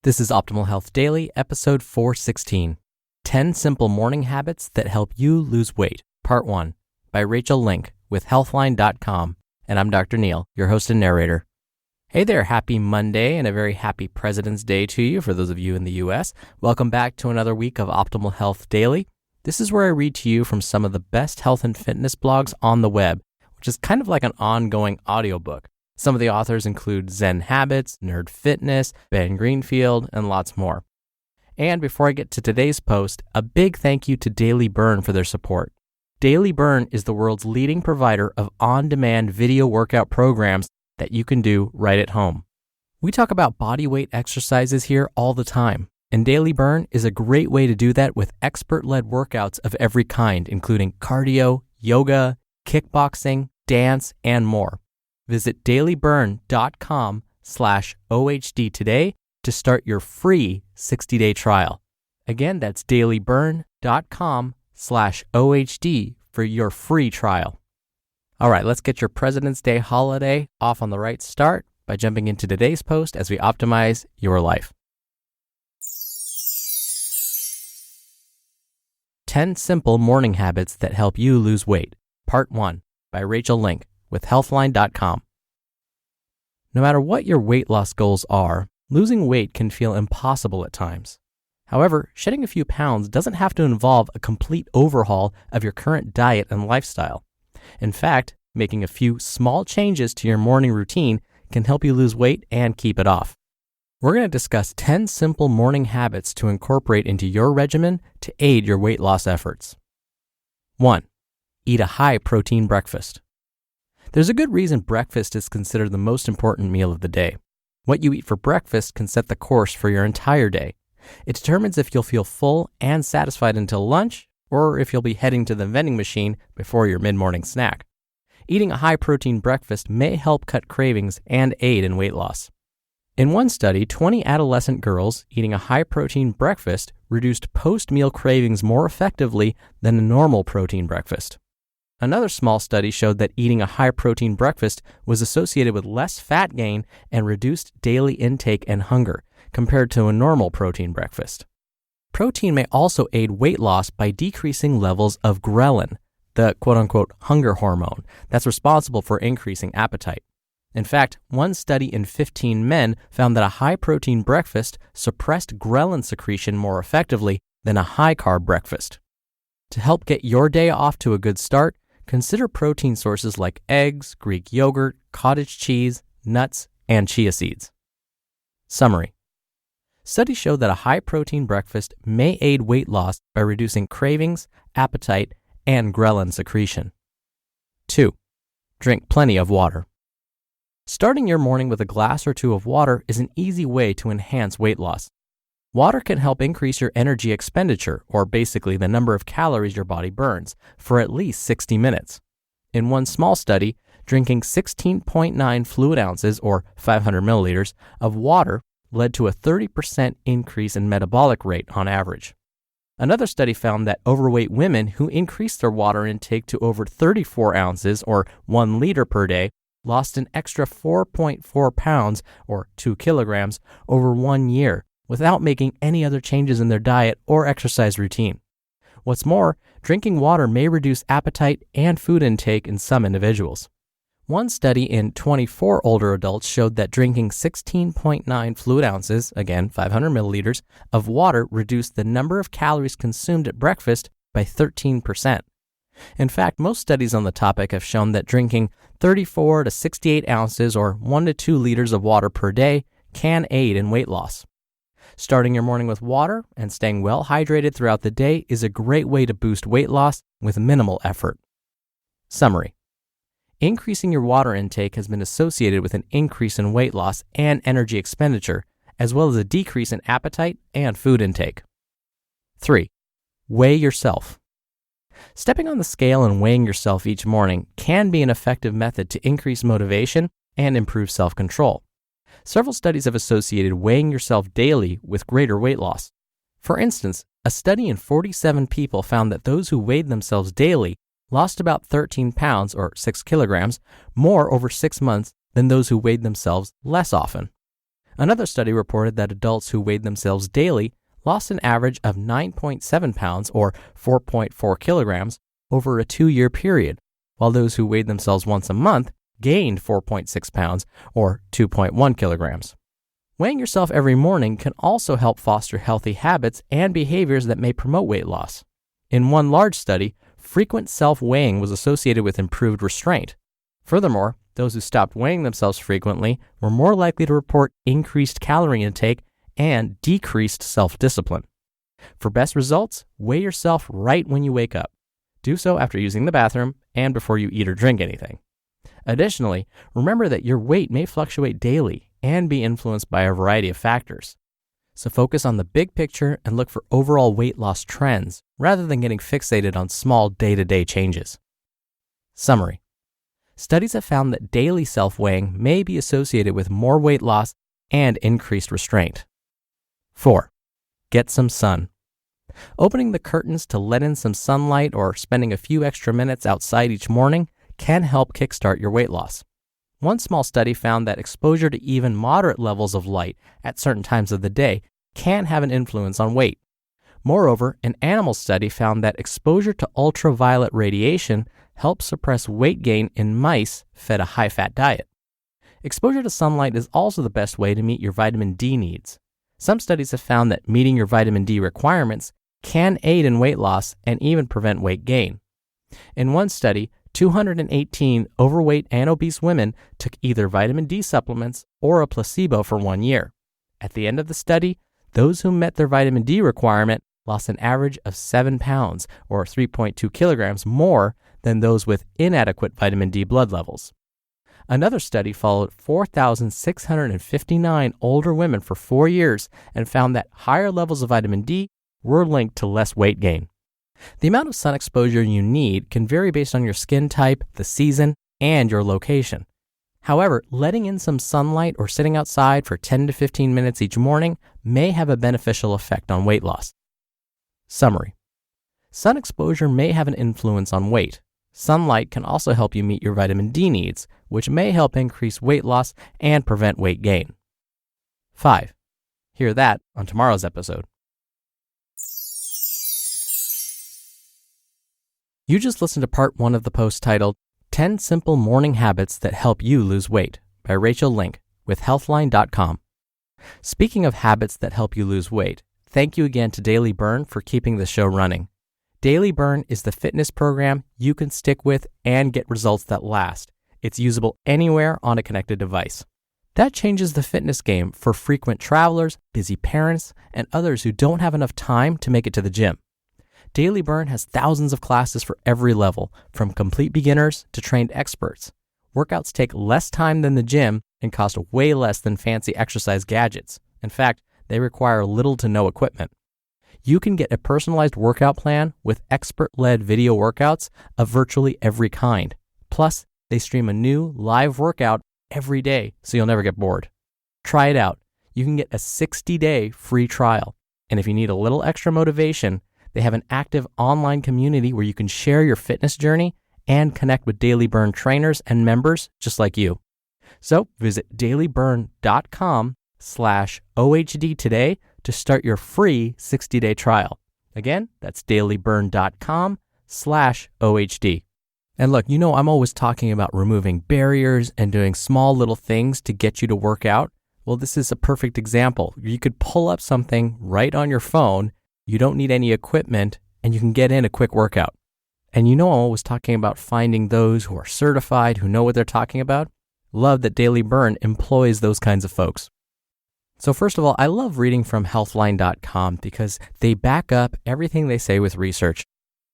This is Optimal Health Daily, episode 416, 10 Simple Morning Habits That Help You Lose Weight, Part 1, by Rachael Link with Healthline.com, and I'm Dr. Neil, your host and narrator. Hey there, happy Monday and a very happy President's Day to you for those of you in the U.S. Welcome back to another week of Optimal Health Daily. This is where I read to you from some of the best health and fitness blogs on the web, which is kind of like an ongoing audiobook. Some of the authors include Zen Habits, Nerd Fitness, Ben Greenfield, and lots more. And before I get to today's post, a big thank you to Daily Burn for their support. Daily Burn is the world's leading provider of on-demand video workout programs that you can do right at home. We talk about body weight exercises here all the time, and Daily Burn is a great way to do that with expert-led workouts of every kind, including cardio, yoga, kickboxing, dance, and more. Visit dailyburn.com/OHD today to start your free 60-day trial. Again, that's dailyburn.com/OHD for your free trial. All right, let's get your President's Day holiday off on the right start by jumping into today's post as we optimize your life. 10 Simple Morning Habits That Help You Lose Weight, Part 1, by Rachael Link with Healthline.com. No matter what your weight loss goals are, losing weight can feel impossible at times. However, shedding a few pounds doesn't have to involve a complete overhaul of your current diet and lifestyle. In fact, making a few small changes to your morning routine can help you lose weight and keep it off. We're going to discuss 10 simple morning habits to incorporate into your regimen to aid your weight loss efforts. 1. Eat a high-protein breakfast. There's a good reason breakfast is considered the most important meal of the day. What you eat for breakfast can set the course for your entire day. It determines if you'll feel full and satisfied until lunch, or if you'll be heading to the vending machine before your mid-morning snack. Eating a high-protein breakfast may help cut cravings and aid in weight loss. In one study, 20 adolescent girls eating a high-protein breakfast reduced post-meal cravings more effectively than a normal protein breakfast. Another small study showed that eating a high-protein breakfast was associated with less fat gain and reduced daily intake and hunger compared to a normal protein breakfast. Protein may also aid weight loss by decreasing levels of ghrelin, the quote-unquote hunger hormone that's responsible for increasing appetite. In fact, one study in 15 men found that a high-protein breakfast suppressed ghrelin secretion more effectively than a high-carb breakfast. To help get your day off to a good start, consider protein sources like eggs, Greek yogurt, cottage cheese, nuts, and chia seeds. Summary. Studies show that a high-protein breakfast may aid weight loss by reducing cravings, appetite, and ghrelin secretion. 2. Drink plenty of water. Starting your morning with a glass or two of water is an easy way to enhance weight loss. Water can help increase your energy expenditure, or basically the number of calories your body burns, for at least 60 minutes. In one small study, drinking 16.9 fluid ounces, or 500 milliliters, of water led to a 30% increase in metabolic rate on average. Another study found that overweight women who increased their water intake to over 34 ounces, or 1 liter per day, lost an extra 4.4 pounds, or 2 kilograms, over 1 year, without making any other changes in their diet or exercise routine. What's more, drinking water may reduce appetite and food intake in some individuals. One study in 24 older adults showed that drinking 16.9 fluid ounces, again 500 milliliters, of water reduced the number of calories consumed at breakfast by 13%. In fact, most studies on the topic have shown that drinking 34 to 68 ounces or 1 to 2 liters of water per day can aid in weight loss. Starting your morning with water and staying well hydrated throughout the day is a great way to boost weight loss with minimal effort. Summary. Increasing your water intake has been associated with an increase in weight loss and energy expenditure, as well as a decrease in appetite and food intake. 3. Weigh yourself. Stepping on the scale and weighing yourself each morning can be an effective method to increase motivation and improve self-control. Several studies have associated weighing yourself daily with greater weight loss. For instance, a study in 47 people found that those who weighed themselves daily lost about 13 pounds, or 6 kilograms, more over 6 months than those who weighed themselves less often. Another study reported that adults who weighed themselves daily lost an average of 9.7 pounds or 4.4 kilograms over a 2-year period, while those who weighed themselves once a month gained 4.6 pounds or 2.1 kilograms. Weighing yourself every morning can also help foster healthy habits and behaviors that may promote weight loss. In one large study, frequent self-weighing was associated with improved restraint. Furthermore, those who stopped weighing themselves frequently were more likely to report increased calorie intake and decreased self-discipline. For best results, weigh yourself right when you wake up. Do so after using the bathroom and before you eat or drink anything. Additionally, remember that your weight may fluctuate daily and be influenced by a variety of factors. So focus on the big picture and look for overall weight loss trends rather than getting fixated on small day-to-day changes. Summary. Studies have found that daily self-weighing may be associated with more weight loss and increased restraint. 4. Get some sun. Opening the curtains to let in some sunlight or spending a few extra minutes outside each morning can help kickstart your weight loss. One small study found that exposure to even moderate levels of light at certain times of the day can have an influence on weight. Moreover, an animal study found that exposure to ultraviolet radiation helps suppress weight gain in mice fed a high-fat diet. Exposure to sunlight is also the best way to meet your vitamin D needs. Some studies have found that meeting your vitamin D requirements can aid in weight loss and even prevent weight gain. In one study, 218 overweight and obese women took either vitamin D supplements or a placebo for 1 year. At the end of the study, those who met their vitamin D requirement lost an average of 7 pounds or 3.2 kilograms more than those with inadequate vitamin D blood levels. Another study followed 4,659 older women for 4 years and found that higher levels of vitamin D were linked to less weight gain. The amount of sun exposure you need can vary based on your skin type, the season, and your location. However, letting in some sunlight or sitting outside for 10 to 15 minutes each morning may have a beneficial effect on weight loss. Summary. Sun exposure may have an influence on weight. Sunlight can also help you meet your vitamin D needs, which may help increase weight loss and prevent weight gain. 5. Hear that on tomorrow's episode. You just listened to part 1 of the post titled 10 Simple Morning Habits That Help You Lose Weight by Rachael Link with Healthline.com. Speaking of habits that help you lose weight, thank you again to Daily Burn for keeping the show running. Daily Burn is the fitness program you can stick with and get results that last. It's usable anywhere on a connected device. That changes the fitness game for frequent travelers, busy parents, and others who don't have enough time to make it to the gym. Daily Burn has thousands of classes for every level, from complete beginners to trained experts. Workouts take less time than the gym and cost way less than fancy exercise gadgets. In fact, they require little to no equipment. You can get a personalized workout plan with expert-led video workouts of virtually every kind. Plus, they stream a new live workout every day, so you'll never get bored. Try it out. You can get a 60-day free trial. And if you need a little extra motivation, they have an active online community where you can share your fitness journey and connect with Daily Burn trainers and members just like you. So visit dailyburn.com/OHD today to start your free 60-day trial. Again, that's dailyburn.com/OHD. And look, I'm always talking about removing barriers and doing small little things to get you to work out. Well, this is a perfect example. You could pull up something right on your phone. You don't need any equipment, and you can get in a quick workout. And I'm always talking about finding those who are certified, who know what they're talking about. Love that Daily Burn employs those kinds of folks. So first of all, I love reading from Healthline.com because they back up everything they say with research.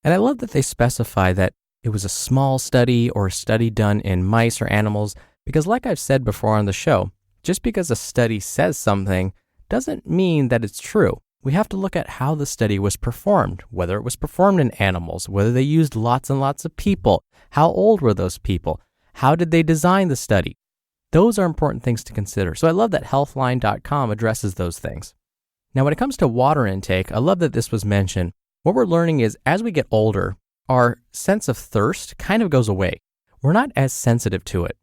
And I love that they specify that it was a small study or a study done in mice or animals, because like I've said before on the show, just because a study says something doesn't mean that it's true. We have to look at how the study was performed, whether it was performed in animals, whether they used lots and lots of people, how old were those people, how did they design the study. Those are important things to consider. So I love that Healthline.com addresses those things. Now, when it comes to water intake, I love that this was mentioned. What we're learning is as we get older, our sense of thirst kind of goes away. We're not as sensitive to it.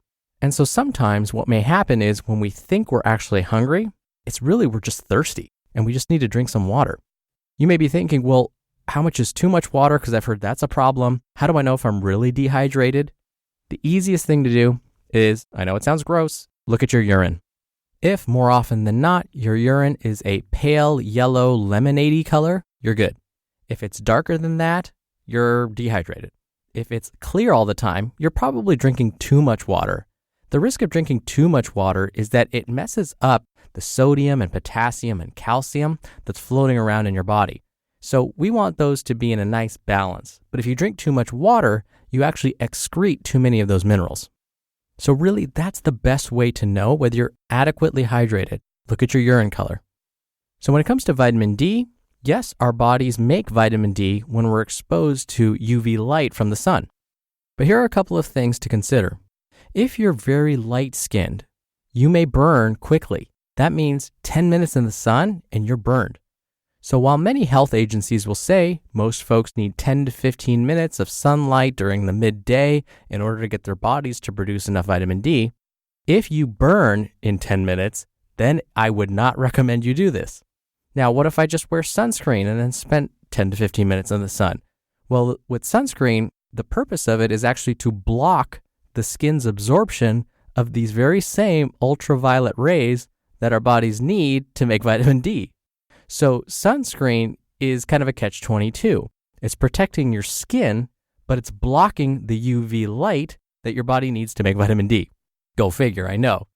And so sometimes what may happen is when we think we're actually hungry, it's really we're just thirsty and we just need to drink some water. You may be thinking, well, how much is too much water? Because I've heard that's a problem. How do I know if I'm really dehydrated? The easiest thing to do is, I know it sounds gross, look at your urine. If more often than not, your urine is a pale yellow lemonade-y color, you're good. If it's darker than that, you're dehydrated. If it's clear all the time, you're probably drinking too much water. The risk of drinking too much water is that it messes up the sodium and potassium and calcium that's floating around in your body. So we want those to be in a nice balance. But if you drink too much water, you actually excrete too many of those minerals. So really, that's the best way to know whether you're adequately hydrated. Look at your urine color. So when it comes to vitamin D, yes, our bodies make vitamin D when we're exposed to UV light from the sun. But here are a couple of things to consider. If you're very light-skinned, you may burn quickly. That means 10 minutes in the sun and you're burned. So while many health agencies will say most folks need 10 to 15 minutes of sunlight during the midday in order to get their bodies to produce enough vitamin D, if you burn in 10 minutes, then I would not recommend you do this. Now, what if I just wear sunscreen and then spent 10 to 15 minutes in the sun? Well, with sunscreen, the purpose of it is actually to block the skin's absorption of these very same ultraviolet rays that our bodies need to make vitamin D. So sunscreen is kind of a catch-22. It's protecting your skin, but it's blocking the UV light that your body needs to make vitamin D. Go figure, I know.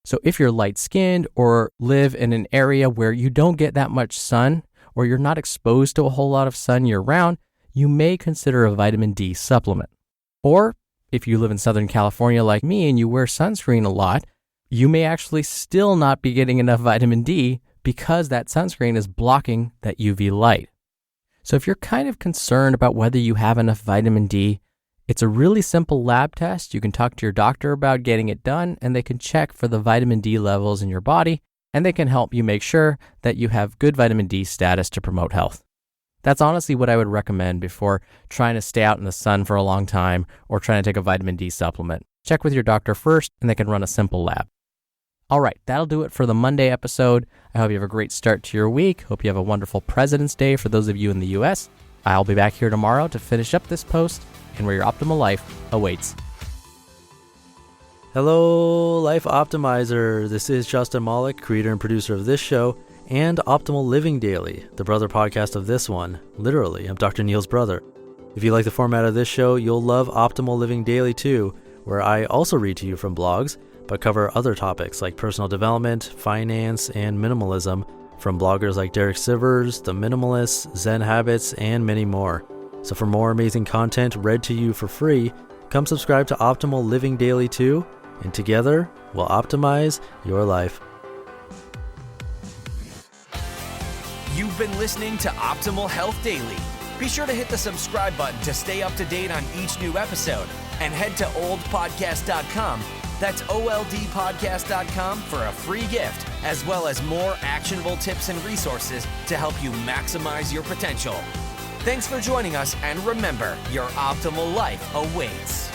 So if you're light-skinned or live in an area where you don't get that much sun or you're not exposed to a whole lot of sun year-round, you may consider a vitamin D supplement. Or if you live in Southern California like me and you wear sunscreen a lot, you may actually still not be getting enough vitamin D because that sunscreen is blocking that UV light. So if you're kind of concerned about whether you have enough vitamin D, it's a really simple lab test. You can talk to your doctor about getting it done, and they can check for the vitamin D levels in your body, and they can help you make sure that you have good vitamin D status to promote health. That's honestly what I would recommend before trying to stay out in the sun for a long time or trying to take a vitamin D supplement. Check with your doctor first, and they can run a simple lab. All right, that'll do it for the Monday episode. I hope you have a great start to your week. Hope you have a wonderful President's Day for those of you in the U.S. I'll be back here tomorrow to finish up this post and where your optimal life awaits. Hello, Life Optimizer. This is Justin Malik, creator and producer of this show and Optimal Living Daily, the brother podcast of this one. Literally, I'm Dr. Neil's brother. If you like the format of this show, you'll love Optimal Living Daily too, where I also read to you from blogs, but cover other topics like personal development, finance, and minimalism from bloggers like Derek Sivers, The Minimalists, Zen Habits, and many more. So for more amazing content read to you for free, come subscribe to Optimal Living Daily too, and together we'll optimize your life. You've been listening to Optimal Health Daily. Be sure to hit the subscribe button to stay up to date on each new episode, and head to oldpodcast.com. That's oldpodcast.com for a free gift, as well as more actionable tips and resources to help you maximize your potential. Thanks for joining us, and remember, your optimal life awaits.